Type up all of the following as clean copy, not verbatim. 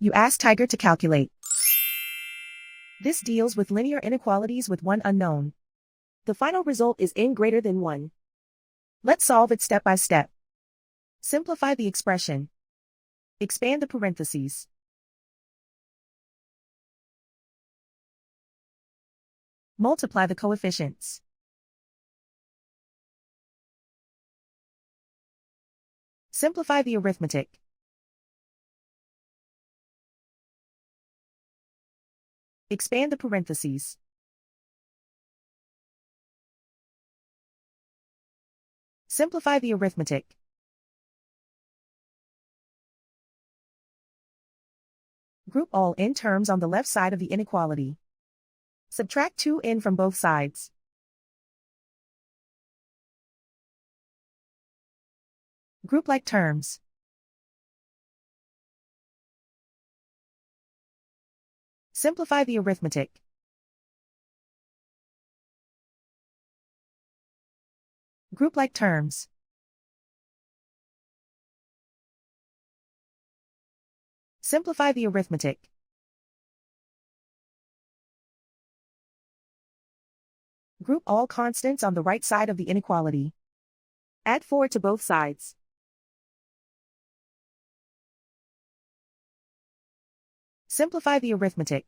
You ask Tiger to calculate. This deals with linear inequalities with one unknown. The final result is n greater than 1. Let's solve it step by step. Simplify the expression. Expand the parentheses. Multiply the coefficients. Simplify the arithmetic. Expand the parentheses. Simplify the arithmetic. Group all n terms on the left side of the inequality. Subtract 2n from both sides. Group like terms. Simplify the arithmetic. Group like terms. Simplify the arithmetic. Group all constants on the right side of the inequality. Add 4 to both sides. Simplify the arithmetic.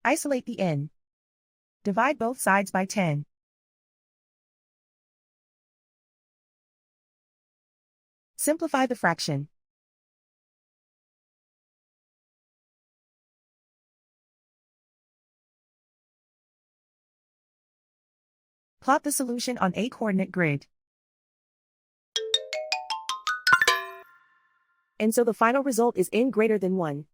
Isolate the n. Divide both sides by 10. Simplify the fraction. Plot the solution on a coordinate grid. And so the final result is n greater than 1.